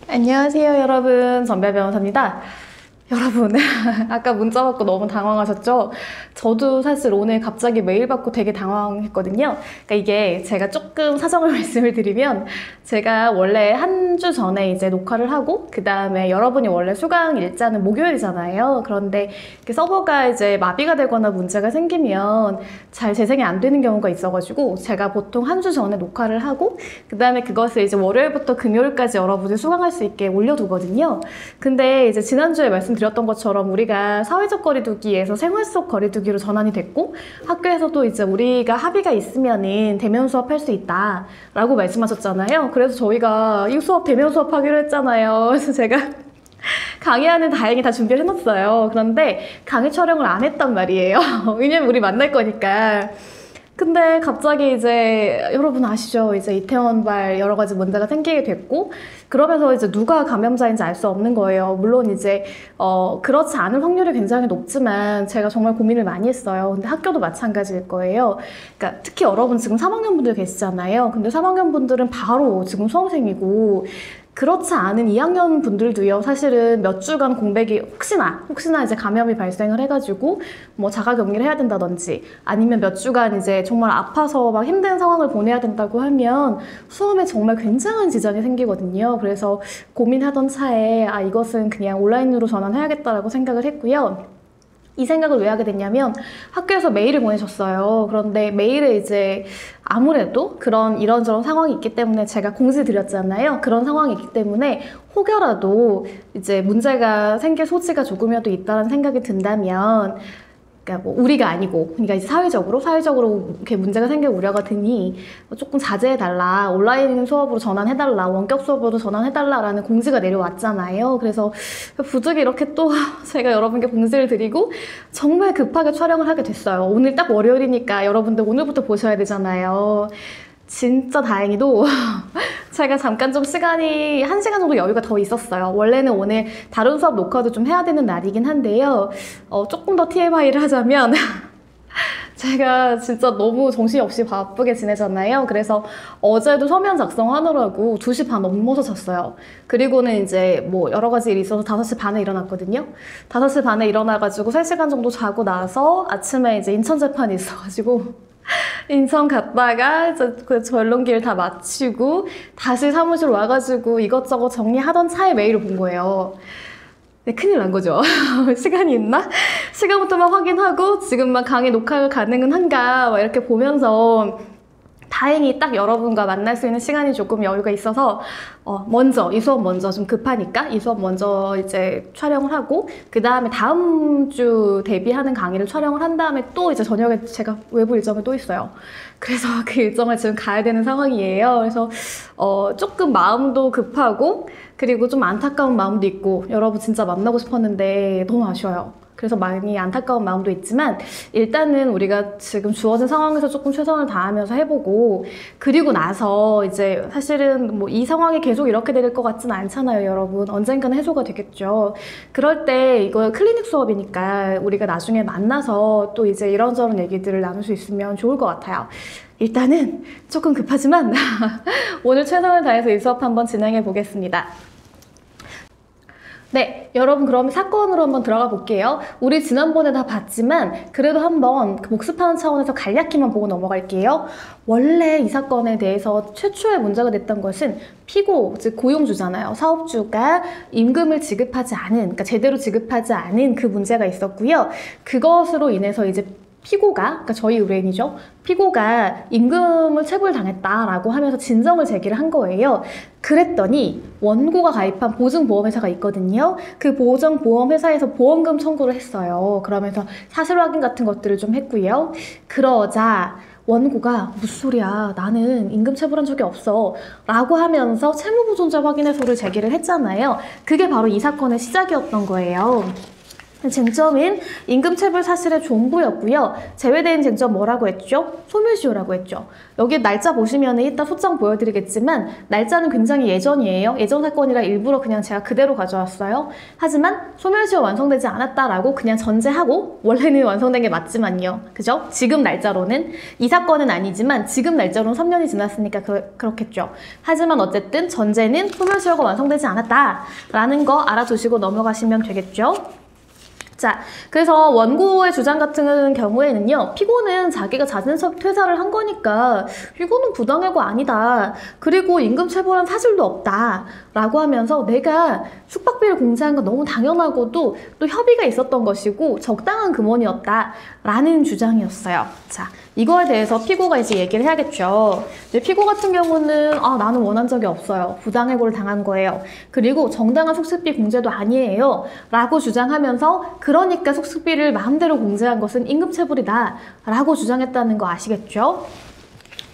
안녕하세요, 여러분. 전별 변호사입니다. 여러분, 아까 문자 받고 너무 당황하셨죠? 저도 사실 오늘 갑자기 메일 받고 되게 당황했거든요. 그러니까 이게 제가 조금 사정을 말씀을 드리면, 제가 원래 한 주 전에 이제 녹화를 하고, 그 다음에 여러분이 원래 수강 일자는 목요일이잖아요. 그런데 서버가 이제 마비가 되거나 문제가 생기면 잘 재생이 안 되는 경우가 있어가지고, 제가 보통 한 주 전에 녹화를 하고, 그 다음에 그것을 이제 월요일부터 금요일까지 여러분이 수강할 수 있게 올려두거든요. 근데 이제 지난주에 말씀드렸던 것처럼 우리가 사회적 거리두기에서 생활 속 거리두기로 전환이 됐고, 학교에서도 이제 우리가 합의가 있으면은 대면 수업할 수 있다라고 말씀하셨잖아요. 그래서 저희가 이 수업 대면 수업 하기로 했잖아요. 그래서 제가 강의안은 다행히 다 준비를 해놨어요. 그런데 강의 촬영을 안 했단 말이에요. 왜냐면 우리 만날 거니까. 근데 갑자기 이제 여러분 아시죠? 이제 이태원발 여러 가지 문제가 생기게 됐고, 그러면서 이제 누가 감염자인지 알 수 없는 거예요. 물론 이제 그렇지 않을 확률이 굉장히 높지만 제가 정말 고민을 많이 했어요. 근데 학교도 마찬가지일 거예요. 그러니까 특히 여러분 지금 3학년 분들 계시잖아요. 근데 3학년 분들은 바로 지금 수험생이고, 그렇지 않은 2학년 분들도요, 사실은 몇 주간 공백이 혹시나 이제 감염이 발생을 해가지고 뭐 자가격리를 해야 된다든지 아니면 몇 주간 이제 정말 아파서 막 힘든 상황을 보내야 된다고 하면 수험에 정말 굉장한 지장이 생기거든요. 그래서 고민하던 차에 이것은 그냥 온라인으로 전환해야겠다라고 생각을 했고요. 이 생각을 왜 하게 됐냐면 학교에서 메일을 보내셨어요. 그런데 메일에 이제 아무래도 이런저런 상황이 있기 때문에 제가 공지 드렸잖아요. 그런 상황이 있기 때문에 혹여라도 이제 문제가 생길 소지가 조금이라도 있다는 생각이 든다면, 그러니까 뭐 우리가 아니고, 그러니까 이제 사회적으로 이렇게 문제가 생길 우려가 드니 조금 자제해달라, 온라인 수업으로 전환해달라, 원격 수업으로 전환해달라라는 공지가 내려왔잖아요. 그래서 부득이 이렇게 또 제가 여러분께 공지를 드리고 정말 급하게 촬영을 하게 됐어요. 오늘 딱 월요일이니까 여러분들 오늘부터 보셔야 되잖아요. 진짜 다행히도 제가 잠깐 좀 시간이 1시간 정도 여유가 더 있었어요. 원래는 오늘 다른 수업 녹화도 좀 해야 되는 날이긴 한데요. 조금 더 TMI를 하자면 제가 진짜 너무 정신없이 바쁘게 지내잖아요. 그래서 어제도 서면 작성하느라고 2시 반 넘어서 잤어요. 그리고는 이제 뭐 여러 가지 일이 있어서 5시 반에 일어났거든요. 5시 반에 일어나가지고 3시간 정도 자고 나서 아침에 이제 인천 재판이 있어가지고 인천 갔다가 그 변론기를 다 마치고 다시 사무실 와가지고 이것저것 정리하던 차에 메일을 본 거예요. 네, 큰일 난 거죠. 시간이 있나? 시간부터만 확인하고 지금만 강의 녹화가 가능은 한가 막 이렇게 보면서 다행히 딱 여러분과 만날 수 있는 시간이 조금 여유가 있어서 이 수업 먼저 좀 급하니까 이 수업 먼저 이제 촬영을 하고, 그 다음에 다음 주 데뷔하는 강의를 촬영을 한 다음에 또 이제 저녁에 제가 외부 일정이 또 있어요. 그래서 그 일정을 지금 가야 되는 상황이에요. 그래서 조금 마음도 급하고 그리고 좀 안타까운 마음도 있고, 여러분 진짜 만나고 싶었는데 너무 아쉬워요. 그래서 많이 안타까운 마음도 있지만 일단은 우리가 지금 주어진 상황에서 조금 최선을 다하면서 해보고, 그리고 나서 이제 사실은 뭐 이 상황이 계속 이렇게 될 것 같지는 않잖아요, 여러분. 언젠가는 해소가 되겠죠. 그럴 때 이거 클리닉 수업이니까 우리가 나중에 만나서 또 이제 이런저런 얘기들을 나눌 수 있으면 좋을 것 같아요. 일단은 조금 급하지만 오늘 최선을 다해서 이 수업 한번 진행해 보겠습니다. 네, 여러분 그럼 사건으로 한번 들어가 볼게요. 우리 지난번에 다 봤지만 그래도 한번 복습하는 차원에서 간략히만 보고 넘어갈게요. 원래 이 사건에 대해서 최초의 문제가 됐던 것은 피고, 즉 고용주잖아요. 사업주가 임금을 지급하지 않은, 그러니까 제대로 지급하지 않은 그 문제가 있었고요. 그것으로 인해서 이제 피고가, 그러니까 저희 의뢰인이죠. 피고가 임금을 체불당했다라고 하면서 진정을 제기를 한 거예요. 그랬더니 원고가 가입한 보증보험회사가 있거든요. 그 보증보험회사에서 보험금 청구를 했어요. 그러면서 사실 확인 같은 것들을 좀 했고요. 그러자 원고가 무슨 소리야, 나는 임금 체불한 적이 없어 라고 하면서 채무보존자 확인해서를 제기를 했잖아요. 그게 바로 이 사건의 시작이었던 거예요. 쟁점은 임금체불 사실의 존부였고요. 제외된 쟁점 뭐라고 했죠? 소멸시효라고 했죠. 여기 날짜 보시면 이따 소장 보여드리겠지만 날짜는 굉장히 예전이에요. 예전 사건이라 일부러 그냥 제가 그대로 가져왔어요. 하지만 소멸시효 완성되지 않았다라고 그냥 전제하고 원래는 완성된 게 맞지만요. 그죠? 지금 날짜로는 이 사건은 아니지만 지금 날짜로는 3년이 지났으니까 그렇겠죠. 하지만 어쨌든 전제는 소멸시효가 완성되지 않았다라는 거 알아두시고 넘어가시면 되겠죠. 자, 그래서 원고의 주장 같은 경우에는요, 피고는 자기가 자진적 퇴사를 한 거니까 이거는 부당해고 아니다. 그리고 임금체불한 사실도 없다. 라고 하면서 내가 숙박비를 공제한 건 너무 당연하고도 또 협의가 있었던 것이고 적당한 금원이었다. 라는 주장이었어요. 자, 이거에 대해서 피고가 이제 얘기를 해야겠죠. 근데 피고 같은 경우는 나는 원한 적이 없어요. 부당해고를 당한 거예요. 그리고 정당한 숙식비 공제도 아니에요. 라고 주장하면서 그러니까 숙식비를 마음대로 공제한 것은 임금체불이다. 라고 주장했다는 거 아시겠죠?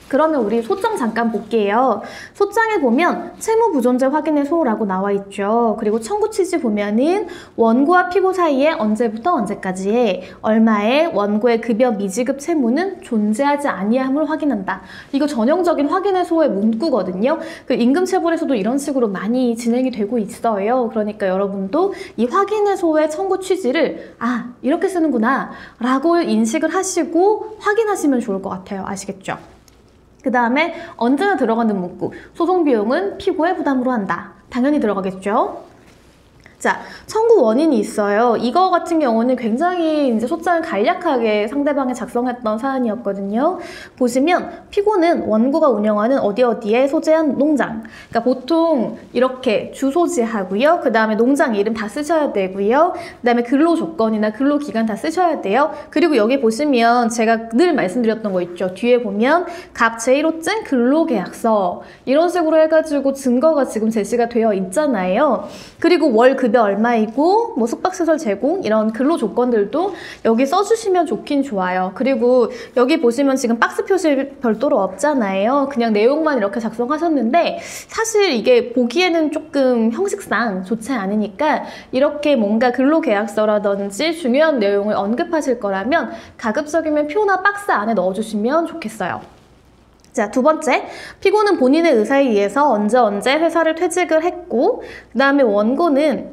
그러면 우리 소장 잠깐 볼게요. 소장에 보면 채무부존재 확인의 소라고 나와 있죠. 그리고 청구 취지 보면은 원고와 피고 사이에 언제부터 언제까지에 얼마의 원고의 급여 미지급 채무는 존재하지 아니함을 확인한다. 이거 전형적인 확인의 소의 문구거든요. 그 임금체불에서도 이런 식으로 많이 진행이 되고 있어요. 그러니까 여러분도 이 확인의 소의 청구 취지를 이렇게 쓰는구나 라고 인식을 하시고 확인하시면 좋을 것 같아요. 아시겠죠? 그 다음에 언제나 들어가는 문구, 소송 비용은 피고의 부담으로 한다. 당연히 들어가겠죠? 자, 청구 원인이 있어요. 이거 같은 경우는 굉장히 이제 소장을 간략하게 상대방에 작성했던 사안이었거든요. 보시면 피고는 원고가 운영하는 어디에 소재한 농장. 그러니까 보통 이렇게 주소지하고요. 그 다음에 농장 이름 다 쓰셔야 되고요. 그 다음에 근로 조건이나 근로 기간 다 쓰셔야 돼요. 그리고 여기 보시면 제가 늘 말씀드렸던 거 있죠. 뒤에 보면 갑 제1호증 근로계약서 이런 식으로 해가지고 증거가 지금 제시가 되어 있잖아요. 그리고 월 급여 얼마이고 뭐 숙박시설 제공 이런 근로 조건들도 여기 써주시면 좋긴 좋아요. 그리고 여기 보시면 지금 박스 표시 별도로 없잖아요. 그냥 내용만 이렇게 작성하셨는데 사실 이게 보기에는 조금 형식상 좋지 않으니까 이렇게 뭔가 근로계약서라든지 중요한 내용을 언급하실 거라면 가급적이면 표나 박스 안에 넣어주시면 좋겠어요. 자, 두 번째, 피고는 본인의 의사에 의해서 언제 회사를 퇴직을 했고 그 다음에 원고는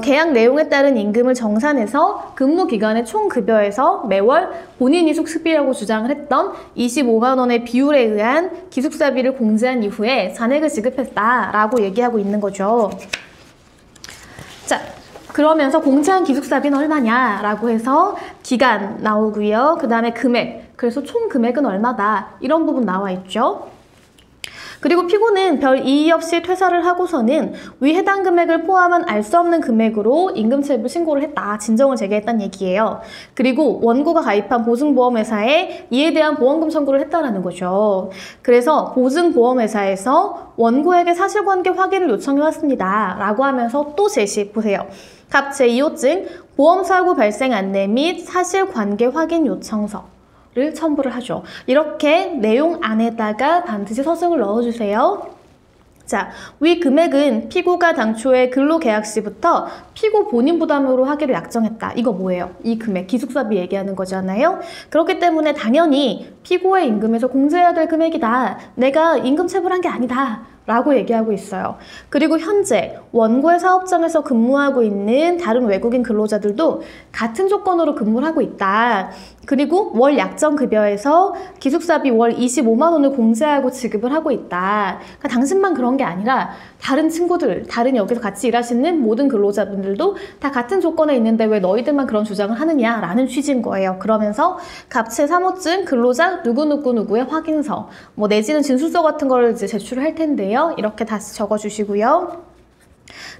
계약 내용에 따른 임금을 정산해서 근무 기간의 총 급여에서 매월 본인이 숙식비라고 주장을 했던 25만 원의 비율에 의한 기숙사비를 공제한 이후에 잔액을 지급했다라고 얘기하고 있는 거죠. 자, 그러면서 공제한 기숙사비는 얼마냐라고 해서 기간 나오고요. 그 다음에 금액, 그래서 총 금액은 얼마다 이런 부분 나와 있죠. 그리고 피고는 별 이의 없이 퇴사를 하고서는 위 해당 금액을 포함한 알 수 없는 금액으로 임금체불 신고를 했다. 진정을 제기했다는 얘기예요. 그리고 원고가 가입한 보증보험회사에 이에 대한 보험금 청구를 했다는 거죠. 그래서 보증보험회사에서 원고에게 사실관계 확인을 요청해왔습니다. 라고 하면서 또 제시 보세요. 갑 제2호증 보험사고 발생 안내 및 사실관계 확인 요청서 를 첨부를 하죠. 이렇게 내용 안에다가 반드시 서술을 넣어주세요. 자, 위 금액은 피고가 당초에 근로계약 시부터 피고 본인 부담으로 하기로 약정했다. 이거 뭐예요? 이 금액, 기숙사비 얘기하는 거잖아요. 그렇기 때문에 당연히 피고의 임금에서 공제해야 될 금액이다. 내가 임금 체불한 게 아니다. 라고 얘기하고 있어요. 그리고 현재 원고의 사업장에서 근무하고 있는 다른 외국인 근로자들도 같은 조건으로 근무를 하고 있다. 그리고 월 약정급여에서 기숙사비 월 25만 원을 공제하고 지급을 하고 있다. 그러니까 당신만 그런 게 아니라 다른 친구들, 다른 여기서 같이 일하시는 모든 근로자분들도 다 같은 조건에 있는데 왜 너희들만 그런 주장을 하느냐라는 취지인 거예요. 그러면서 갑체 3호증 근로자 누구누구누구의 확인서, 뭐 내지는 진술서 같은 거를 이제 제출을 할 텐데요. 이렇게 다시 적어주시고요.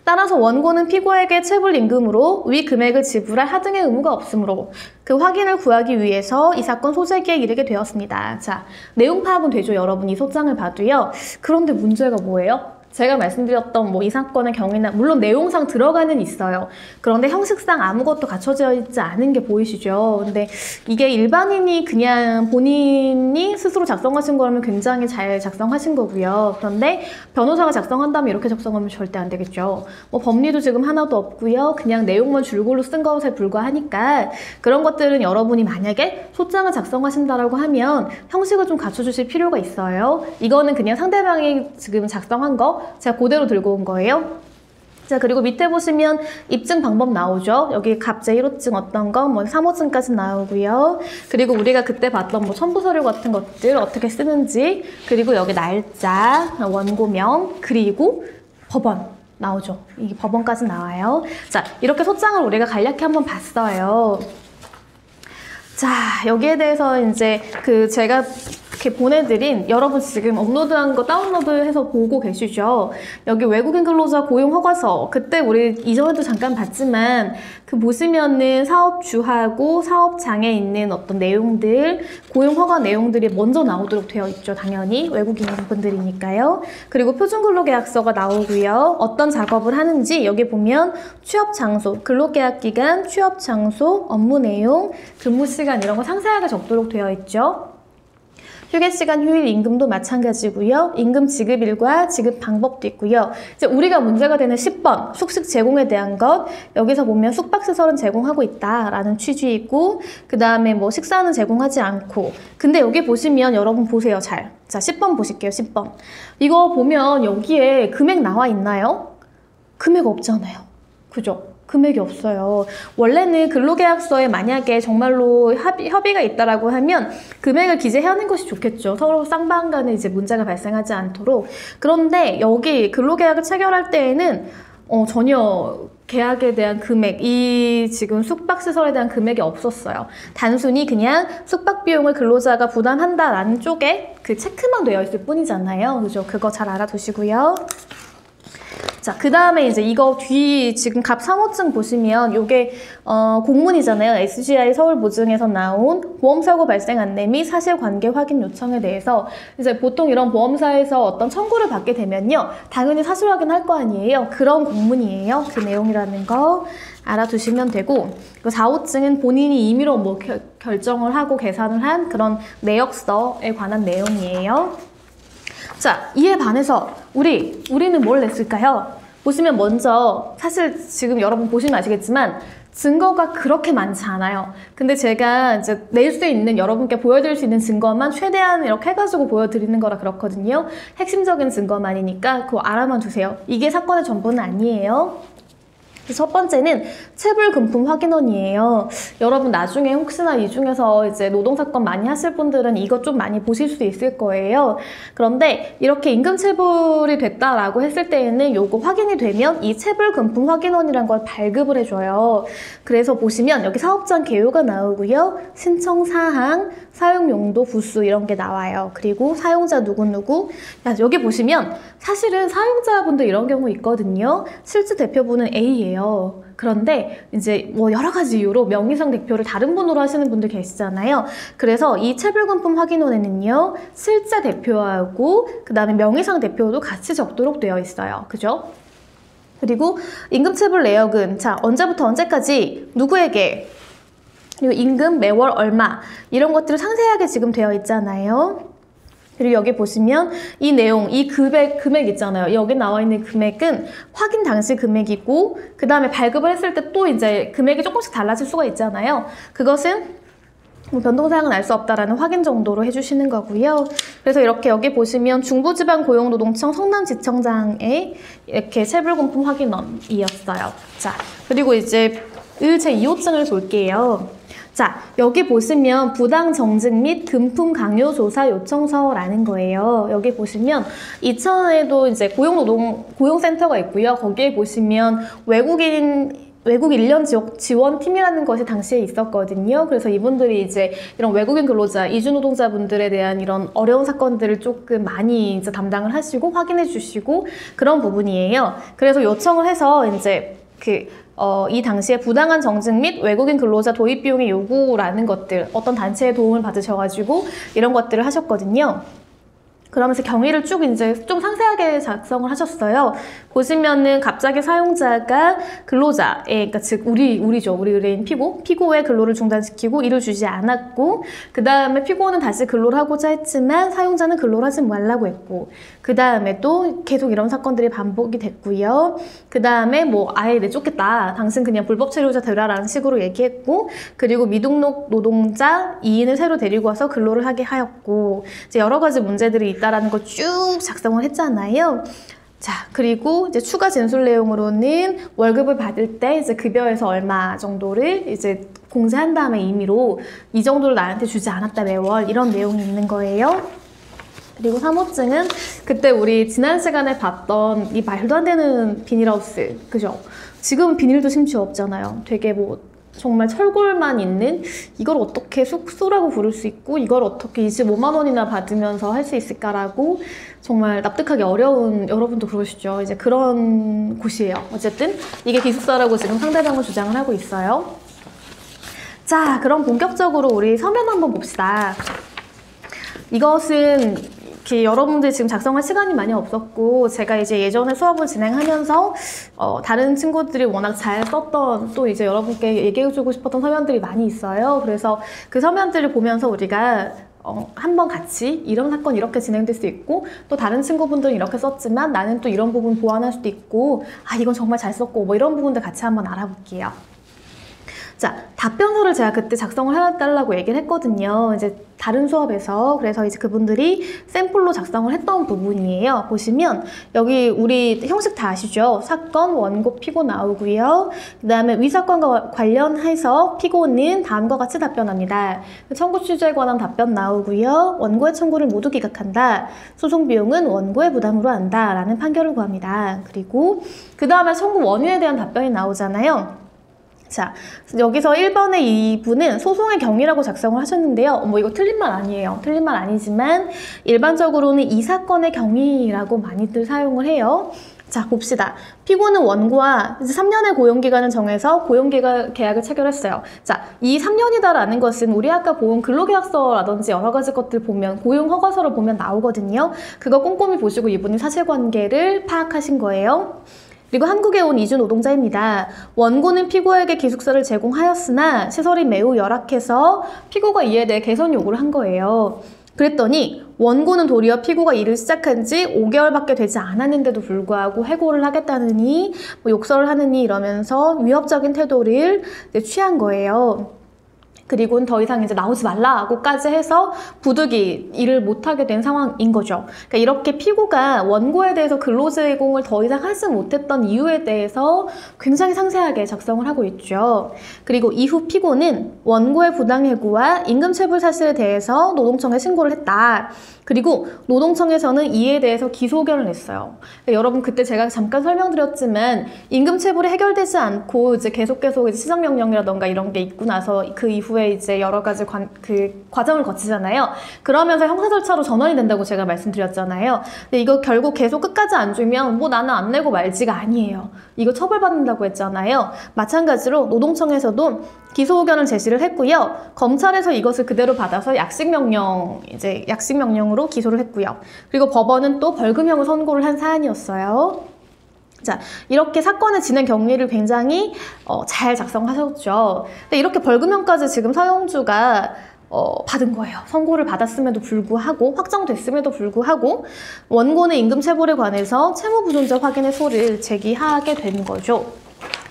따라서 원고는 피고에게 체불임금으로 위 금액을 지불할 하등의 의무가 없으므로 그 확인을 구하기 위해서 이 사건 소재기에 이르게 되었습니다. 자, 내용 파악은 되죠, 여러분. 이 소장을 봐도요. 그런데 문제가 뭐예요? 제가 말씀드렸던 뭐 이 사건의 경위나 물론 내용상 들어가는 있어요. 그런데 형식상 아무것도 갖춰져 있지 않은 게 보이시죠? 근데 이게 일반인이 그냥 본인이 스스로 작성하신 거라면 굉장히 잘 작성하신 거고요. 그런데 변호사가 작성한다면 이렇게 작성하면 절대 안 되겠죠. 뭐 법리도 지금 하나도 없고요. 그냥 내용만 줄글로 쓴 것에 불과하니까 그런 것들은 여러분이 만약에 소장을 작성하신다라고 하면 형식을 좀 갖춰주실 필요가 있어요. 이거는 그냥 상대방이 지금 작성한 거 제가 그대로 들고 온 거예요. 자, 그리고 밑에 보시면 입증 방법 나오죠. 여기 갑제 1호증 어떤 거, 뭐 3호증까지 나오고요. 그리고 우리가 그때 봤던 뭐 첨부서류 같은 것들 어떻게 쓰는지, 그리고 여기 날짜, 원고명, 그리고 법원 나오죠. 이게 법원까지 나와요. 자, 이렇게 소장을 우리가 간략히 한번 봤어요. 자, 여기에 대해서 이제 제가 이렇게 보내드린 여러분 지금 업로드한 거 다운로드해서 보고 계시죠? 여기 외국인 근로자 고용 허가서 그때 우리 이전에도 잠깐 봤지만 보시면은 사업주하고 사업장에 있는 어떤 내용들 고용 허가 내용들이 먼저 나오도록 되어 있죠. 당연히 외국인 분들이니까요. 그리고 표준근로계약서가 나오고요. 어떤 작업을 하는지 여기 보면 취업장소, 근로계약기간, 취업장소, 업무 내용, 근무시간 이런 거 상세하게 적도록 되어 있죠. 휴게시간, 휴일 임금도 마찬가지고요. 임금 지급일과 지급 방법도 있고요. 이제 우리가 문제가 되는 10번 숙식 제공에 대한 것 여기서 보면 숙박시설은 제공하고 있다라는 취지이고 그 다음에 뭐 식사는 제공하지 않고 근데 여기 보시면 여러분 보세요 잘. 자 10번 보실게요. 10번 이거 보면 여기에 금액 나와 있나요? 금액 없잖아요. 그죠? 금액이 없어요. 원래는 근로계약서에 만약에 정말로 협의가 있다라고 하면 금액을 기재하는 것이 좋겠죠. 서로 쌍방 간에 이제 문제가 발생하지 않도록. 그런데 여기 근로계약을 체결할 때에는 전혀 계약에 대한 금액, 이 지금 숙박시설에 대한 금액이 없었어요. 단순히 그냥 숙박비용을 근로자가 부담한다라는 쪽에 그 체크만 되어 있을 뿐이잖아요. 그죠? 그거 잘 알아두시고요. 자, 그 다음에 이제 이거 뒤 지금 갑 3호증 보시면 요게 공문이잖아요. SGI 서울보증에서 나온 보험사고 발생 안내 및 사실관계 확인 요청에 대해서 이제 보통 이런 보험사에서 어떤 청구를 받게 되면요. 당연히 사실 확인할 거 아니에요. 그런 공문이에요. 그 내용이라는 거 알아두시면 되고 4호증은 본인이 임의로 뭐 결정을 하고 계산을 한 그런 내역서에 관한 내용이에요. 자, 이에 반해서 우리는 뭘 냈을까요? 보시면 먼저 사실 지금 여러분 보시면 아시겠지만 증거가 그렇게 많지 않아요. 근데 제가 이제 낼 수 있는 여러분께 보여드릴 수 있는 증거만 최대한 이렇게 해가지고 보여드리는 거라 그렇거든요. 핵심적인 증거만이니까 그거 알아만 두세요. 이게 사건의 전부는 아니에요. 첫 번째는 체불금품 확인원이에요. 여러분 나중에 혹시나 이 중에서 이제 노동사건 많이 하실 분들은 이거 좀 많이 보실 수 있을 거예요. 그런데 이렇게 임금체불이 됐다라고 했을 때에는 요거 확인이 되면 이 체불금품 확인원이라는 걸 발급을 해줘요. 그래서 보시면 여기 사업장 개요가 나오고요. 신청사항, 사용용도, 부수 이런 게 나와요. 그리고 사용자 누구누구. 여기 보시면 사실은 사용자분들 이런 경우 있거든요. 실제 대표분은 A예요. 그런데 이제 뭐 여러 가지 이유로 명의상 대표를 다른 분으로 하시는 분들 계시잖아요. 그래서 이 체불금품 확인원에는요. 실제 대표하고 그 다음에 명의상 대표도 같이 적도록 되어 있어요. 그죠? 그리고 임금체불 내역은 자 언제부터 언제까지 누구에게 그리고 임금 매월 얼마 이런 것들을 상세하게 지금 되어 있잖아요. 그리고 여기 보시면 이 내용, 이 금액 있잖아요. 여기 나와 있는 금액은 확인 당시 금액이고 그 다음에 발급을 했을 때 또 이제 금액이 조금씩 달라질 수가 있잖아요. 그것은 뭐 변동사항은 알 수 없다라는 확인 정도로 해주시는 거고요. 그래서 이렇게 여기 보시면 중부지방고용노동청 성남지청장에 이렇게 체불금품 확인원이었어요. 자, 그리고 이제 제 2호증을 볼게요. 자, 여기 보시면 부당정직 및 금품 강요 조사 요청서라는 거예요. 여기 보시면 이천에도 이제 고용센터가 있고요. 거기에 보시면 외국 인력 지원팀이라는 것이 당시에 있었거든요. 그래서 이분들이 이제 이런 외국인 근로자, 이주노동자분들에 대한 이런 어려운 사건들을 조금 많이 이제 담당을 하시고 확인해 주시고 그런 부분이에요. 그래서 요청을 해서 이제 이 당시에 부당한 정직 및 외국인 근로자 도입 비용의 요구라는 것들, 어떤 단체의 도움을 받으셔가지고 이런 것들을 하셨거든요. 그러면서 경위를 쭉 이제 좀 상세하게 작성을 하셨어요. 보시면은 갑자기 사용자가 근로자의, 그러니까 즉 우리죠. 우리 의뢰인 피고의 근로를 중단시키고 일을 주지 않았고, 그 다음에 피고는 다시 근로를 하고자 했지만 사용자는 근로를 하지 말라고 했고, 그 다음에 또 계속 이런 사건들이 반복이 됐고요. 그 다음에 뭐 아예 내쫓겠다. 당신 그냥 불법 체류자 되라라는 식으로 얘기했고, 그리고 미등록 노동자 2인을 새로 데리고 와서 근로를 하게 하였고, 이제 여러 가지 문제들이 있다라는 걸 쭉 작성을 했잖아요. 자, 그리고 이제 추가 진술 내용으로는 월급을 받을 때 이제 급여에서 얼마 정도를 이제 공제한 다음에 임의로 이 정도를 나한테 주지 않았다 매월, 이런 내용이 있는 거예요. 그리고 사무증은 그때 우리 지난 시간에 봤던 이 말도 안 되는 비닐하우스, 그죠? 지금은 비닐도 심지어 없잖아요. 되게 뭐 정말 철골만 있는, 이걸 어떻게 숙소라고 부를 수 있고 이걸 어떻게 25만 원이나 받으면서 할 수 있을까라고 정말 납득하기 어려운, 여러분도 그러시죠. 이제 그런 곳이에요. 어쨌든 이게 기숙사라고 지금 상대방은 주장을 하고 있어요. 자, 그럼 본격적으로 우리 서면 한번 봅시다. 이것은 이렇게 여러분들 지금 작성할 시간이 많이 없었고, 제가 이제 예전에 수업을 진행하면서 다른 친구들이 워낙 잘 썼던, 또 이제 여러분께 얘기해주고 싶었던 서면들이 많이 있어요. 그래서 그 서면들을 보면서 우리가 한번 같이 이런 사건 이렇게 진행될 수 있고, 또 다른 친구분들은 이렇게 썼지만 나는 또 이런 부분 보완할 수도 있고, 아 이건 정말 잘 썼고, 뭐 이런 부분들 같이 한번 알아볼게요. 자, 답변서를 제가 그때 작성을 해달라고 얘기를 했거든요. 이제 다른 수업에서. 그래서 이제 그분들이 샘플로 작성을 했던 부분이에요. 보시면 여기 우리 형식 다 아시죠? 사건, 원고, 피고 나오고요. 그 다음에 위사건과 관련해서 피고는 다음과 같이 답변합니다. 청구 취지에 관한 답변 나오고요. 원고의 청구를 모두 기각한다. 소송 비용은 원고의 부담으로 한다. 라는 판결을 구합니다. 그리고 그 다음에 청구 원유에 대한 답변이 나오잖아요. 자, 여기서 1번의 이분은 소송의 경위라고 작성을 하셨는데요. 뭐 이거 틀린 말 아니에요. 틀린 말 아니지만 일반적으로는 이 사건의 경위라고 많이들 사용을 해요. 자, 봅시다. 피고는 원고와 이제 3년의 고용기간을 정해서 고용계약을 체결했어요. 자, 이 3년이다라는 것은 우리 아까 본 근로계약서라든지 여러 가지 것들 보면, 고용허가서를 보면 나오거든요. 그거 꼼꼼히 보시고 이분이 사실관계를 파악하신 거예요. 그리고 한국에 온 이주 노동자입니다. 원고는 피고에게 기숙사를 제공하였으나 시설이 매우 열악해서 피고가 이에 대해 개선 요구를 한 거예요. 그랬더니 원고는 도리어 피고가 일을 시작한 지 5개월밖에 되지 않았는데도 불구하고 해고를 하겠다느니, 뭐 욕설을 하느니 이러면서 위협적인 태도를 취한 거예요. 그리고는 더 이상 이제 나오지 말라고까지 해서 부득이 일을 못하게 된 상황인 거죠. 그러니까 이렇게 피고가 원고에 대해서 근로 제공을 더 이상 하지 못했던 이유에 대해서 굉장히 상세하게 작성을 하고 있죠. 그리고 이후 피고는 원고의 부당해고와 임금체불 사실에 대해서 노동청에 신고를 했다. 그리고 노동청에서는 이에 대해서 기소 의견을 냈어요. 그러니까 여러분 그때 제가 잠깐 설명드렸지만 임금체불이 해결되지 않고 이제 계속 이제 시정명령이라던가 이런 게 있고 나서 그 이후에 이제 여러 가지 과정을 거치잖아요. 그러면서 형사 절차로 전환이 된다고 제가 말씀드렸잖아요. 근데 이거 결국 계속 끝까지 안 주면 뭐 나는 안 내고 말지가 아니에요. 이거 처벌받는다고 했잖아요. 마찬가지로 노동청에서도 기소 의견을 제시를 했고요. 검찰에서 이것을 그대로 받아서 약식명령으로 기소를 했고요. 그리고 법원은 또 벌금형을 선고를 한 사안이었어요. 자, 이렇게 사건의 진행 경위를 굉장히 잘 작성하셨죠. 근데 이렇게 벌금형까지 지금 사용주가 받은 거예요. 선고를 받았음에도 불구하고, 확정됐음에도 불구하고 원고는 임금체불에 관해서 채무부존재 확인의 소를 제기하게 된 거죠.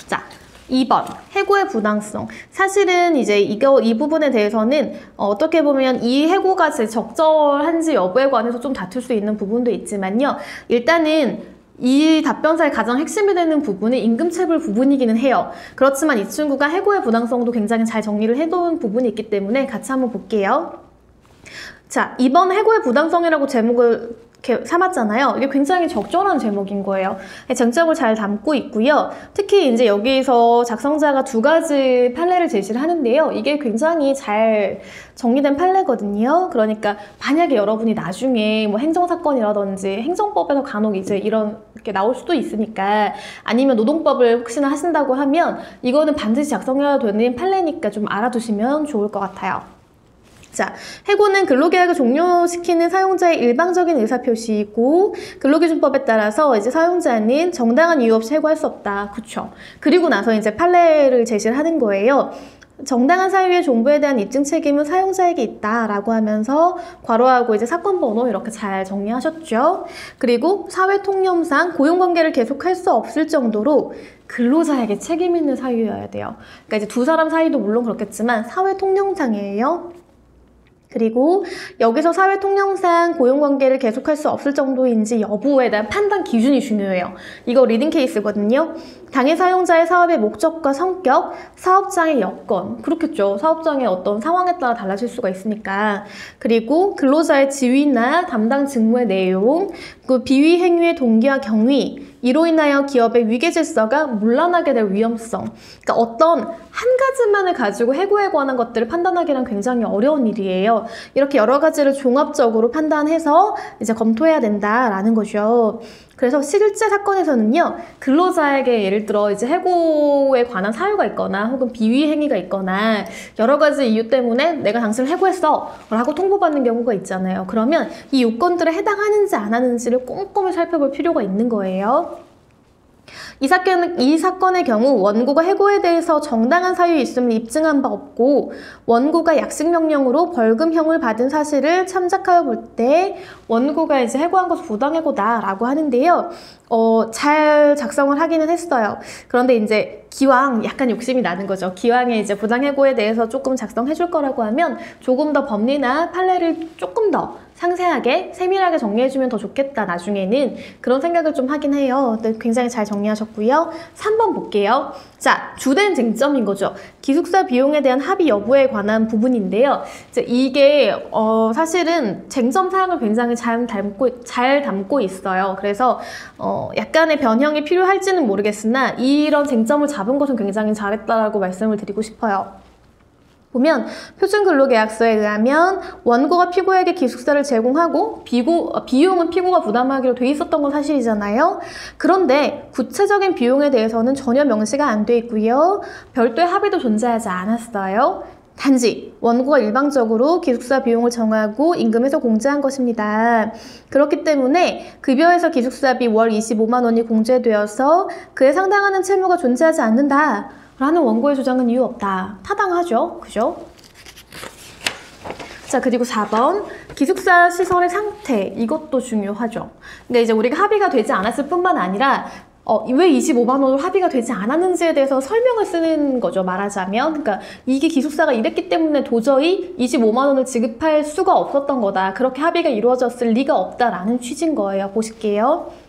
자, 2번 해고의 부당성. 사실은 이제 이 부분에 대해서는 어떻게 보면 이 해고가 적절한지 여부에 관해서 좀 다툴 수 있는 부분도 있지만요. 일단은 이 답변서의 가장 핵심이 되는 부분은 임금체불 부분이기는 해요. 그렇지만 이 친구가 해고의 부당성도 굉장히 잘 정리를 해놓은 부분이 있기 때문에 같이 한번 볼게요. 자, 이번 해고의 부당성이라고 제목을 이렇게 삼았잖아요. 이게 굉장히 적절한 제목인 거예요. 쟁점을 잘 담고 있고요. 특히 이제 여기서 작성자가 두 가지 판례를 제시를 하는데요. 이게 굉장히 잘 정리된 판례거든요. 그러니까 만약에 여러분이 나중에 뭐 행정사건이라든지 행정법에서 간혹 이제 이렇게 나올 수도 있으니까, 아니면 노동법을 혹시나 하신다고 하면 이거는 반드시 작성해야 되는 판례니까 좀 알아두시면 좋을 것 같아요. 자, 해고는 근로계약을 종료시키는 사용자의 일방적인 의사표시이고 근로기준법에 따라서 이제 사용자는 정당한 이유 없이 해고할 수 없다. 그쵸? 그리고 나서 이제 판례를 제시를 하는 거예요. 정당한 사유의 종부에 대한 입증 책임은 사용자에게 있다라고 하면서 괄호하고 이제 사건 번호 이렇게 잘 정리하셨죠. 그리고 사회 통념상 고용관계를 계속할 수 없을 정도로 근로자에게 책임 있는 사유여야 돼요. 그러니까 이제 두 사람 사이도 물론 그렇겠지만 사회 통념상이에요. 그리고 여기서 사회 통념상 고용관계를 계속할 수 없을 정도인지 여부에 대한 판단 기준이 중요해요. 이거 리딩 케이스거든요. 당해 사용자의 사업의 목적과 성격, 사업장의 여건, 그렇겠죠. 사업장의 어떤 상황에 따라 달라질 수가 있으니까. 그리고 근로자의 지위나 담당 직무의 내용, 그 비위 행위의 동기와 경위, 이로 인하여 기업의 위계 질서가 문란하게 될 위험성. 그러니까 어떤 한 가지만을 가지고 해고에 관한 것들을 판단하기는 굉장히 어려운 일이에요. 이렇게 여러 가지를 종합적으로 판단해서 이제 검토해야 된다라는 거죠. 그래서 실제 사건에서는요, 근로자에게 예를 들어 이제 해고에 관한 사유가 있거나 혹은 비위 행위가 있거나 여러 가지 이유 때문에 내가 당신을 해고했어 라고 통보받는 경우가 있잖아요. 그러면 이 요건들에 해당하는지 안 하는지를 꼼꼼히 살펴볼 필요가 있는 거예요. 이 사건의 경우 원고가 해고에 대해서 정당한 사유 있음을 입증한 바 없고 원고가 약식명령으로 벌금형을 받은 사실을 참작하여 볼 때 원고가 이제 해고한 것은 부당해고다라고 하는데요. 잘 작성을 하기는 했어요. 그런데 이제 기왕 약간 욕심이 나는 거죠. 기왕에 이제 부당해고에 대해서 조금 작성해 줄 거라고 하면 조금 더 법리나 판례를 조금 더 상세하게 세밀하게 정리해주면 더 좋겠다 나중에는 그런 생각을 좀 하긴 해요. 네, 굉장히 잘 정리하셨고요. 3번 볼게요. 자, 주된 쟁점인 거죠. 기숙사 비용에 대한 합의 여부에 관한 부분인데요. 이제 이게 사실은 쟁점 사항을 굉장히 잘 담고 있어요. 그래서 약간의 변형이 필요할지는 모르겠으나 이런 쟁점을 잡은 것은 굉장히 잘했다라고 말씀을 드리고 싶어요. 보면 표준근로계약서에 의하면 원고가 피고에게 기숙사를 제공하고 비용은 피고가 부담하기로 돼 있었던 건 사실이잖아요. 그런데 구체적인 비용에 대해서는 전혀 명시가 안 돼 있고요. 별도의 합의도 존재하지 않았어요. 단지 원고가 일방적으로 기숙사 비용을 정하고 임금에서 공제한 것입니다. 그렇기 때문에 급여에서 기숙사비 월 25만 원이 공제되어서 그에 상당하는 채무가 존재하지 않는다 라는 원고의 주장은 이유 없다. 타당하죠? 그죠? 자, 그리고 4번 기숙사 시설의 상태, 이것도 중요하죠. 근데 이제 우리가 합의가 되지 않았을 뿐만 아니라 왜 25만 원으로 합의가 되지 않았는지에 대해서 설명을 쓰는 거죠, 말하자면. 그러니까 이게 기숙사가 이랬기 때문에 도저히 25만 원을 지급할 수가 없었던 거다. 그렇게 합의가 이루어졌을 리가 없다라는 취지인 거예요. 보실게요.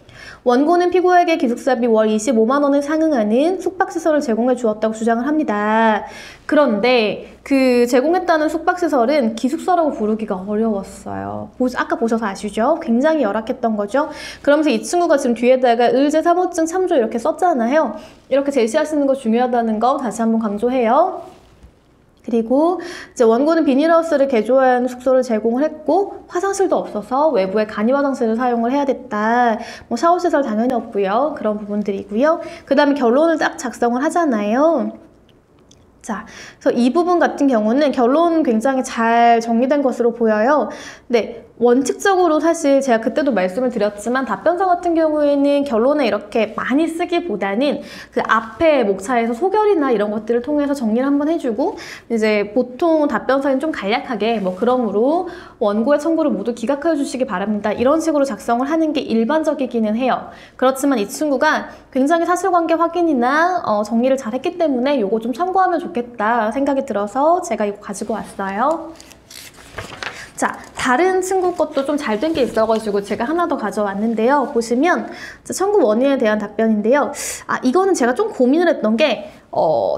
원고는 피고에게 기숙사비 월 25만 원을 상응하는 숙박시설을 제공해 주었다고 주장을 합니다. 그런데 그 제공했다는 숙박시설은 기숙사라고 부르기가 어려웠어요. 아까 보셔서 아시죠? 굉장히 열악했던 거죠. 그러면서 이 친구가 지금 뒤에다가 의제 사무증 참조 이렇게 썼잖아요. 이렇게 제시하시는 거 중요하다는 거 다시 한번 강조해요. 그리고 이제 원고는 비닐하우스를 개조한 숙소를 제공을 했고 화장실도 없어서 외부에 간이 화장실을 사용을 해야 됐다. 뭐 샤워시설 당연히 없고요. 그런 부분들이고요. 그 다음에 결론을 딱 작성을 하잖아요. 자, 그래서 이 부분 같은 경우는 결론 굉장히 잘 정리된 것으로 보여요. 네. 원칙적으로 사실 제가 그때도 말씀을 드렸지만 답변서 같은 경우에는 결론에 이렇게 많이 쓰기보다는 그 앞에 목차에서 소결이나 이런 것들을 통해서 정리를 한번 해주고 이제 보통 답변서는 좀 간략하게 뭐 그러므로 원고의 청구를 모두 기각하여 주시기 바랍니다. 이런 식으로 작성을 하는 게 일반적이기는 해요. 그렇지만 이 친구가 굉장히 사실관계 확인이나 정리를 잘했기 때문에 이거 좀 참고하면 좋겠다 생각이 들어서 제가 이거 가지고 왔어요. 자, 다른 친구 것도 좀 잘 된 게 있어가지고 제가 하나 더 가져왔는데요. 보시면 청구 원인에 대한 답변인데요. 이거는 제가 좀 고민을 했던 게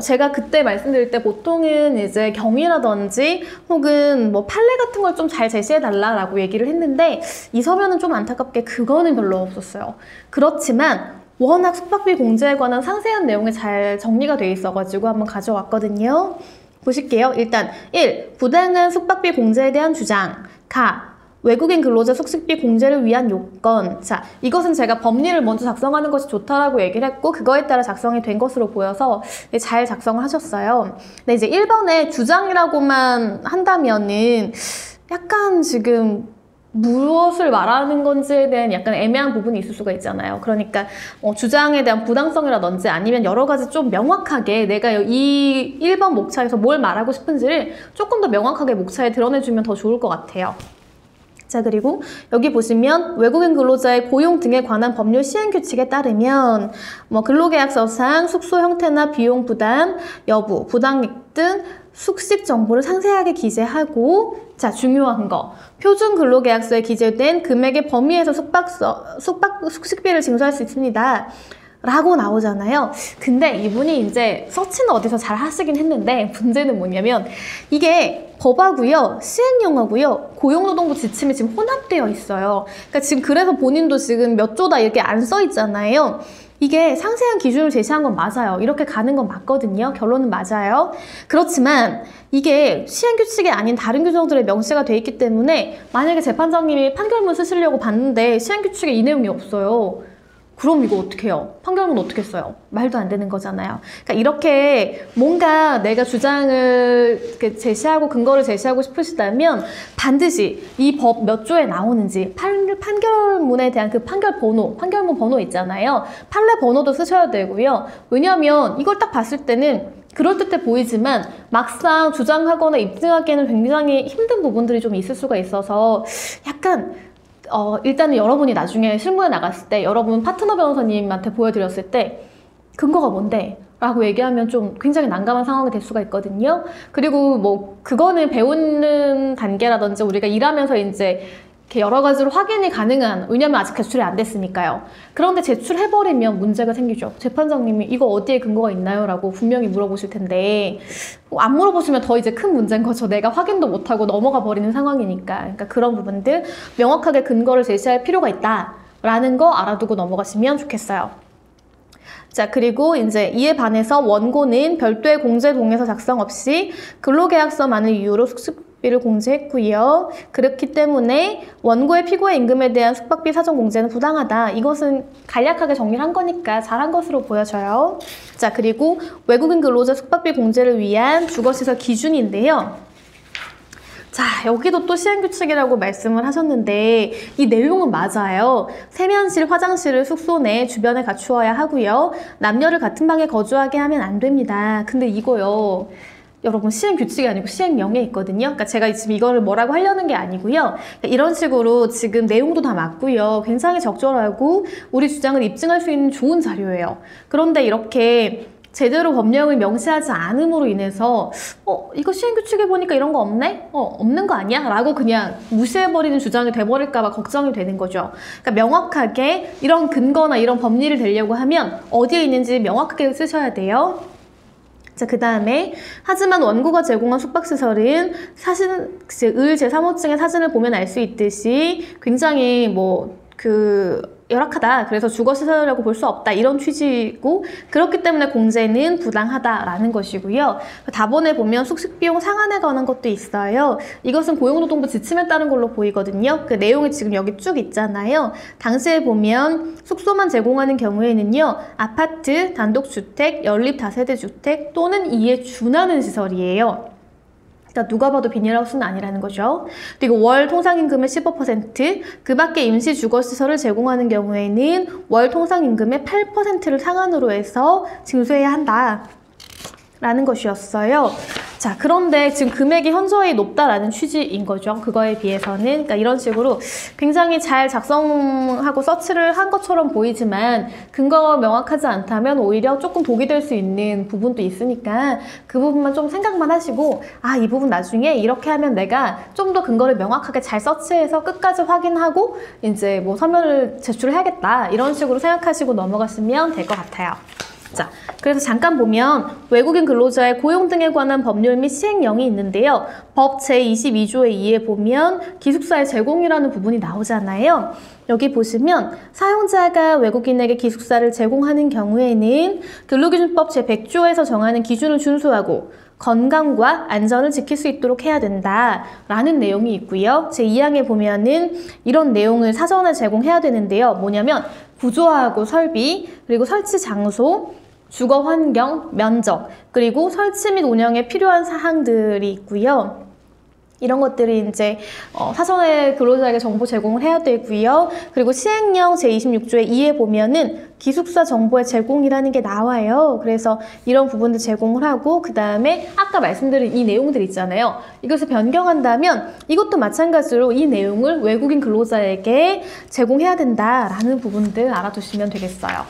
제가 그때 말씀드릴 때 보통은 이제 경위라든지 혹은 뭐 판례 같은 걸 좀 잘 제시해달라고 얘기를 했는데 이 서면은 좀 안타깝게 그거는 별로 없었어요. 그렇지만 워낙 숙박비 공제에 관한 상세한 내용이 잘 정리가 돼 있어가지고 한번 가져왔거든요. 보실게요. 일단 1. 부당한 숙박비 공제에 대한 주장. 가. 외국인 근로자 숙식비 공제를 위한 요건. 자, 이것은 제가 법리를 먼저 작성하는 것이 좋다라고 얘기를 했고 그거에 따라 작성이 된 것으로 보여서 잘 작성을 하셨어요. 근데 이제 1번에 주장이라고만 한다면은 약간 지금 무엇을 말하는 건지에 대한 약간 애매한 부분이 있을 수가 있잖아요. 그러니까 주장에 대한 부당성이라든지 아니면 여러 가지 좀 명확하게 내가 이 1번 목차에서 뭘 말하고 싶은지를 조금 더 명확하게 목차에 드러내주면 더 좋을 것 같아요. 자, 그리고 여기 보시면 외국인 근로자의 고용 등에 관한 법률 시행 규칙에 따르면 근로계약서상 숙소 형태나 비용 부담 여부, 부당익 등 숙식 정보를 상세하게 기재하고, 자, 중요한 거, 표준 근로계약서에 기재된 금액의 범위에서 숙식비를 징수할 수 있습니다 라고 나오잖아요. 근데 이분이 이제 서치는 어디서 잘 하시긴 했는데 문제는 뭐냐면 이게 법하고요, 시행령하고요, 고용노동부 지침이 지금 혼합되어 있어요. 그러니까 지금 그래서 본인도 지금 몇 조다 이렇게 안 써 있잖아요. 이게 상세한 기준을 제시한 건 맞아요. 이렇게 가는 건 맞거든요. 결론은 맞아요. 그렇지만 이게 시행규칙이 아닌 다른 규정들에 명시가 돼 있기 때문에 만약에 재판장님이 판결문 쓰시려고 봤는데 시행규칙에 이 내용이 없어요. 그럼 이거 어떻게 해요? 판결문 어떻게 써요? 말도 안 되는 거잖아요. 그러니까 이렇게 뭔가 내가 주장을 제시하고 근거를 제시하고 싶으시다면 반드시 이 법 몇 조에 나오는지 판결문에 대한 그 판결문 번호 있잖아요. 판례 번호도 쓰셔야 되고요. 왜냐하면 이걸 딱 봤을 때는 그럴듯해 보이지만 막상 주장하거나 입증하기에는 굉장히 힘든 부분들이 좀 있을 수가 있어서 약간 일단은 여러분이 나중에 실무에 나갔을 때 여러분 파트너 변호사님한테 보여드렸을 때 근거가 뭔데? 라고 얘기하면 좀 굉장히 난감한 상황이 될 수가 있거든요. 그리고 그거는 배우는 단계라든지 우리가 일하면서 이제 이렇게 여러 가지로 확인이 가능한, 왜냐면 아직 제출이 안 됐으니까요. 그런데 제출해버리면 문제가 생기죠. 재판장님이 이거 어디에 근거가 있나요? 라고 분명히 물어보실 텐데 안 물어보시면 더 이제 큰 문제인 거죠. 내가 확인도 못하고 넘어가 버리는 상황이니까. 그러니까 그런 부분들 명확하게 근거를 제시할 필요가 있다라는 거 알아두고 넘어가시면 좋겠어요. 자, 그리고 이제 이에 반해서 원고는 별도의 공제 동의서 작성 없이 근로계약서만을 이유로 숙박비를 공제했고요. 그렇기 때문에 원고의 피고의 임금에 대한 숙박비 사전 공제는 부당하다. 이것은 간략하게 정리를 한 거니까 잘한 것으로 보여져요. 자, 그리고 외국인 근로자 숙박비 공제를 위한 주거시설 기준인데요. 자, 여기도 또 시행규칙이라고 말씀을 하셨는데 이 내용은 맞아요. 세면실, 화장실을 숙소 내 주변에 갖추어야 하고요. 남녀를 같은 방에 거주하게 하면 안 됩니다. 근데 이거요, 여러분 시행규칙이 아니고 시행령에 있거든요. 그러니까 제가 지금 이거를 뭐라고 하려는 게 아니고요. 그러니까 이런 식으로 지금 내용도 다 맞고요. 굉장히 적절하고 우리 주장을 입증할 수 있는 좋은 자료예요. 그런데 이렇게 제대로 법령을 명시하지 않음으로 인해서 이거 시행규칙에 보니까 이런 거 없네? 없는 거 아니야? 라고 그냥 무시해버리는 주장이 돼버릴까 봐 걱정이 되는 거죠. 그러니까 명확하게 이런 근거나 이런 법리를 대려고 하면 어디에 있는지 명확하게 쓰셔야 돼요. 자, 그 다음에 하지만 원고가 제공한 숙박시설은 을 제3호증의 사진을 보면 알 수 있듯이 굉장히 열악하다. 그래서 주거시설이라고 볼 수 없다. 이런 취지고 그렇기 때문에 공제는 부당하다라는 것이고요. 답원에 보면 숙식비용 상한에 관한 것도 있어요. 이것은 고용노동부 지침에 따른 걸로 보이거든요. 그 내용이 지금 여기 쭉 있잖아요. 당시에 보면 숙소만 제공하는 경우에는요. 아파트, 단독주택, 연립 다세대 주택 또는 이에 준하는 시설이에요. 그러니까 누가 봐도 비닐하우스는 아니라는 거죠. 그리고 월 통상임금의 15%, 그 밖에 임시 주거시설을 제공하는 경우에는 월 통상임금의 8%를 상한으로 해서 징수해야 한다. 라는 것이었어요. 자, 그런데 지금 금액이 현저히 높다라는 취지인 거죠. 그거에 비해서는. 그러니까 이런 식으로 굉장히 잘 작성하고 서치를 한 것처럼 보이지만 근거가 명확하지 않다면 오히려 조금 독이 될 수 있는 부분도 있으니까 그 부분만 좀 생각만 하시고 이 부분 나중에 이렇게 하면 내가 좀 더 근거를 명확하게 잘 서치해서 끝까지 확인하고 이제 서면을 제출해야겠다. 이런 식으로 생각하시고 넘어가시면 될 것 같아요. 자, 그래서 잠깐 보면 외국인 근로자의 고용 등에 관한 법률 및 시행령이 있는데요. 법 제22조의 2에 보면 기숙사의 제공이라는 부분이 나오잖아요. 여기 보시면 사용자가 외국인에게 기숙사를 제공하는 경우에는 근로기준법 제100조에서 정하는 기준을 준수하고 건강과 안전을 지킬 수 있도록 해야 된다라는 내용이 있고요. 제2항에 보면은 이런 내용을 사전에 제공해야 되는데요. 뭐냐면 구조하고 설비, 그리고 설치 장소, 주거 환경, 면적, 그리고 설치 및 운영에 필요한 사항들이 있고요. 이런 것들이 이제 사전에 근로자에게 정보 제공을 해야 되고요. 그리고 시행령 제26조의 2에 보면은 기숙사 정보의 제공이라는 게 나와요. 그래서 이런 부분들 제공을 하고 그 다음에 아까 말씀드린 이 내용들 있잖아요. 이것을 변경한다면 이것도 마찬가지로 이 내용을 외국인 근로자에게 제공해야 된다라는 부분들 알아두시면 되겠어요.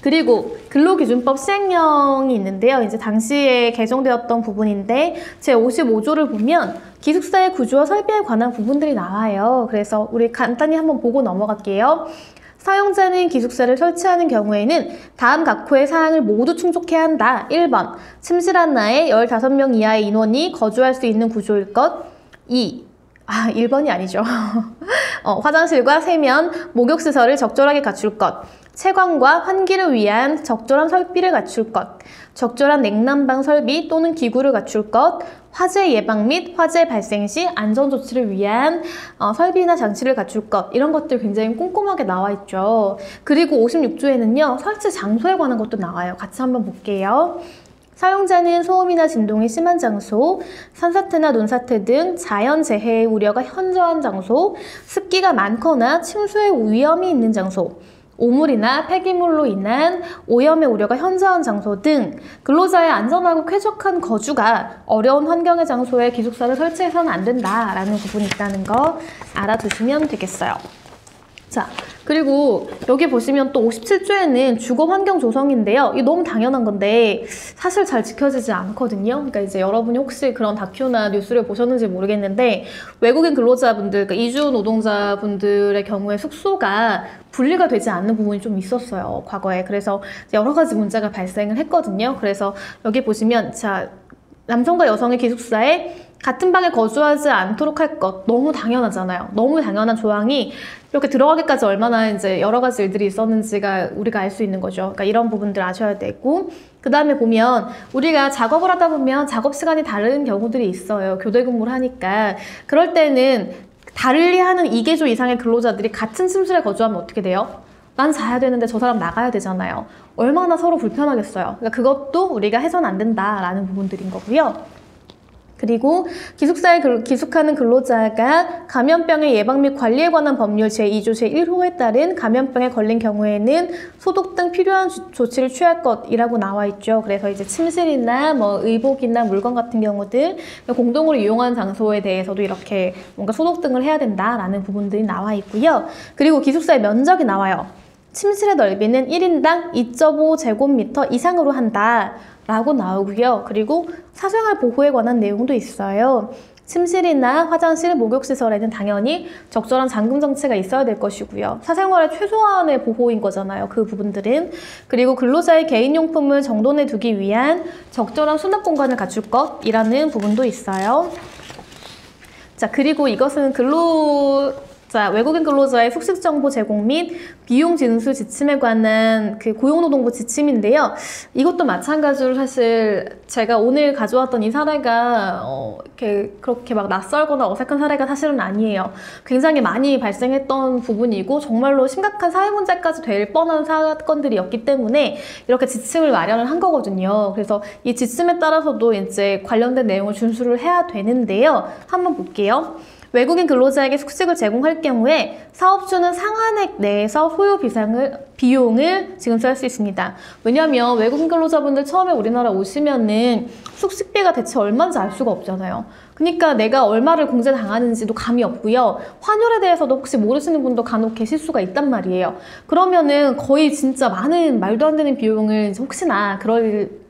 그리고 근로기준법 시행령이 있는데요. 이제 당시에 개정되었던 부분인데 제55조를 보면 기숙사의 구조와 설비에 관한 부분들이 나와요. 그래서 우리 간단히 한번 보고 넘어갈게요. 사용자는 기숙사를 설치하는 경우에는 다음 각호의 사항을 모두 충족해야 한다. 1번, 침실한 나에 15명 이하의 인원이 거주할 수 있는 구조일 것. 2. 1번이 아니죠. 화장실과 세면, 목욕시설을 적절하게 갖출 것. 채광과 환기를 위한 적절한 설비를 갖출 것, 적절한 냉난방 설비 또는 기구를 갖출 것, 화재 예방 및 화재 발생 시 안전조치를 위한 설비나 장치를 갖출 것, 이런 것들 굉장히 꼼꼼하게 나와 있죠. 그리고 56조에는요, 설치 장소에 관한 것도 나와요. 같이 한번 볼게요. 사용자는 소음이나 진동이 심한 장소, 산사태나 논사태 등 자연재해의 우려가 현저한 장소, 습기가 많거나 침수의 위험이 있는 장소, 오물이나 폐기물로 인한 오염의 우려가 현저한 장소 등 근로자의 안전하고 쾌적한 거주가 어려운 환경의 장소에 기숙사를 설치해서는 안 된다라는 부분이 있다는 거 알아두시면 되겠어요. 자, 그리고 여기 보시면 또 57조에는 주거 환경 조성인데요. 이게 너무 당연한 건데 사실 잘 지켜지지 않거든요. 그러니까 이제 여러분이 혹시 그런 다큐나 뉴스를 보셨는지 모르겠는데 외국인 근로자분들, 그러니까 이주 노동자분들의 경우에 숙소가 분리가 되지 않는 부분이 좀 있었어요, 과거에. 그래서 여러 가지 문제가 발생을 했거든요. 그래서 여기 보시면 자, 남성과 여성의 기숙사에 같은 방에 거주하지 않도록 할 것, 너무 당연하잖아요. 너무 당연한 조항이 이렇게 들어가기까지 얼마나 이제 여러 가지 일들이 있었는지가 우리가 알 수 있는 거죠. 그러니까 이런 부분들 아셔야 되고, 그 다음에 보면 우리가 작업을 하다 보면 작업 시간이 다른 경우들이 있어요. 교대 근무를 하니까. 그럴 때는 달리 하는 2개조 이상의 근로자들이 같은 침실에 거주하면 어떻게 돼요? 난 자야 되는데 저 사람 나가야 되잖아요. 얼마나 서로 불편하겠어요. 그러니까 그것도 우리가 해서는 안 된다라는 부분들인 거고요. 그리고 기숙사에 기숙하는 근로자가 감염병의 예방 및 관리에 관한 법률 제2조 제1호에 따른 감염병에 걸린 경우에는 소독 등 필요한 조치를 취할 것이라고 나와 있죠. 그래서 이제 침실이나 뭐 의복이나 물건 같은 경우들 공동으로 이용하는 장소에 대해서도 이렇게 뭔가 소독 등을 해야 된다라는 부분들이 나와 있고요. 그리고 기숙사의 면적이 나와요. 침실의 넓이는 1인당 2.5제곱미터 이상으로 한다. 라고 나오고요. 그리고 사생활 보호에 관한 내용도 있어요. 침실이나 화장실, 목욕시설에는 당연히 적절한 잠금 장치가 있어야 될 것이고요. 사생활의 최소한의 보호인 거잖아요. 그 부분들은. 그리고 근로자의 개인용품을 정돈해 두기 위한 적절한 수납 공간을 갖출 것이라는 부분도 있어요. 자, 그리고 이것은 외국인 근로자의 숙식 정보 제공 및 비용 징수 지침에 관한 그 고용노동부 지침인데요. 이것도 마찬가지로 사실 제가 오늘 가져왔던 이 사례가 그렇게 막 낯설거나 어색한 사례가 사실은 아니에요. 굉장히 많이 발생했던 부분이고 정말로 심각한 사회 문제까지 될 뻔한 사건들이었기 때문에 이렇게 지침을 마련을 한 거거든요. 그래서 이 지침에 따라서도 이제 관련된 내용을 준수를 해야 되는데요. 한번 볼게요. 외국인 근로자에게 숙식을 제공할 경우에 사업주는 상한액 내에서 소요 비용을 지급할 수 있습니다. 왜냐하면 외국인 근로자분들 처음에 우리나라 오시면은 숙식비가 대체 얼마인지 알 수가 없잖아요. 그러니까 내가 얼마를 공제당하는지도 감이 없고요. 환율에 대해서도 혹시 모르시는 분도 간혹 계실 수가 있단 말이에요. 그러면은 거의 진짜 많은 말도 안 되는 비용을 혹시나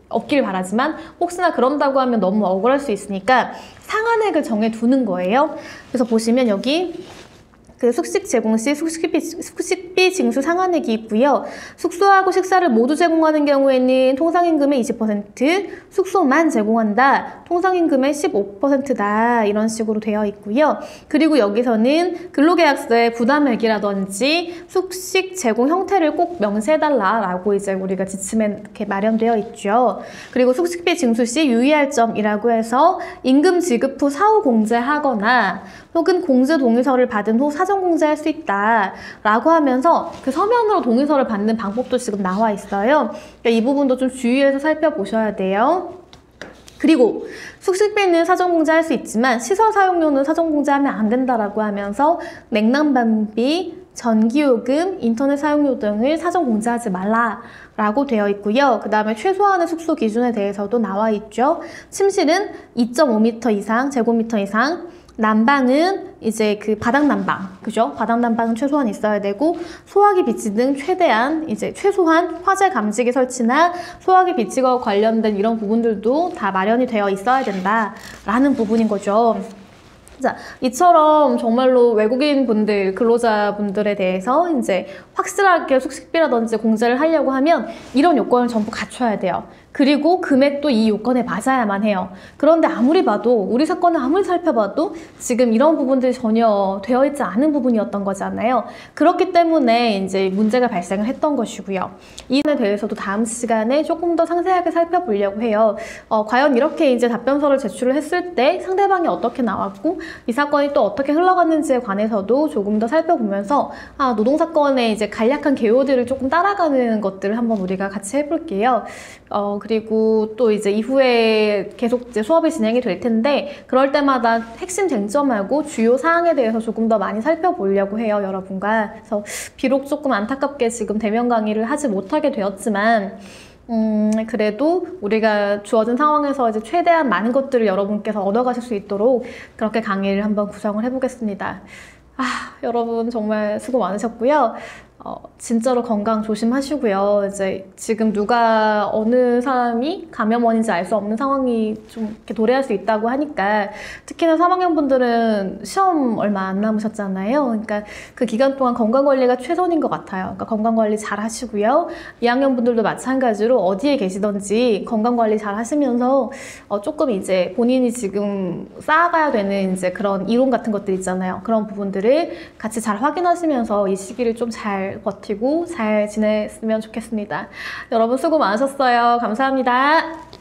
없길 바라지만 혹시나 그런다고 하면 너무 억울할 수 있으니까 상한액을 정해두는 거예요. 그래서 보시면 여기 그 숙식 제공 시 숙식비 징수 상한액이 있고요. 숙소하고 식사를 모두 제공하는 경우에는 통상임금의 20%, 숙소만 제공한다. 통상임금의 15%다. 이런 식으로 되어 있고요. 그리고 여기서는 근로계약서에 부담액이라든지 숙식 제공 형태를 꼭 명시해달라라고 이제 우리가 지침에 이렇게 마련되어 있죠. 그리고 숙식비 징수 시 유의할 점이라고 해서 임금 지급 후 사후 공제하거나 혹은 공제 동의서를 받은 후 사전 공제할 수 있다 라고 하면서 그 서면으로 동의서를 받는 방법도 지금 나와 있어요. 그러니까 이 부분도 좀 주의해서 살펴보셔야 돼요. 그리고 숙식비는 사전 공제할 수 있지만 시설 사용료는 사전 공제하면 안 된다라고 하면서 냉난방비, 전기요금, 인터넷 사용료 등을 사전 공제하지 말라라고 되어 있고요. 그 다음에 최소한의 숙소 기준에 대해서도 나와 있죠. 침실은 2.5m 이상, 제곱미터 이상, 난방은 이제 그 바닥 난방, 그죠? 바닥 난방은 최소한 있어야 되고, 소화기 비치 등 최소한 화재 감지기 설치나 소화기 비치와 관련된 이런 부분들도 다 마련이 되어 있어야 된다라는 부분인 거죠. 자, 이처럼 정말로 외국인 분들, 근로자분들에 대해서 이제 확실하게 숙식비라든지 공제를 하려고 하면 이런 요건을 전부 갖춰야 돼요. 그리고 금액도 이 요건에 맞아야만 해요. 그런데 아무리 봐도, 우리 사건을 아무리 살펴봐도 지금 이런 부분들이 전혀 되어 있지 않은 부분이었던 거잖아요. 그렇기 때문에 이제 문제가 발생을 했던 것이고요. 이 부분에 대해서도 다음 시간에 조금 더 상세하게 살펴보려고 해요. 과연 이렇게 이제 답변서를 제출을 했을 때 상대방이 어떻게 나왔고 이 사건이 또 어떻게 흘러갔는지에 관해서도 조금 더 살펴보면서 노동사건의 이제 간략한 개요들을 조금 따라가는 것들을 한번 우리가 같이 해볼게요. 그리고 또 이제 이후에 계속 이제 수업이 진행이 될 텐데 그럴 때마다 핵심 쟁점하고 주요 사항에 대해서 조금 더 많이 살펴보려고 해요, 여러분과. 그래서 비록 조금 안타깝게 지금 대면 강의를 하지 못하게 되었지만 그래도 우리가 주어진 상황에서 이제 최대한 많은 것들을 여러분께서 얻어가실 수 있도록 그렇게 강의를 한번 구성을 해보겠습니다. 여러분 정말 수고 많으셨고요. 진짜로 건강 조심하시고요. 이제 지금 누가 어느 사람이 감염원인지 알 수 없는 상황이 좀 이렇게 도래할 수 있다고 하니까 특히나 3학년 분들은 시험 얼마 안 남으셨잖아요. 그러니까 그 기간 동안 건강관리가 최선인 것 같아요. 그러니까 건강관리 잘 하시고요. 2학년 분들도 마찬가지로 어디에 계시던지 건강관리 잘 하시면서 조금 이제 본인이 지금 쌓아가야 되는 이제 그런 이론 같은 것들 있잖아요. 그런 부분들을 같이 잘 확인하시면서 이 시기를 좀 잘 버티고 잘 지냈으면 좋겠습니다. 여러분 수고 많으셨어요. 감사합니다.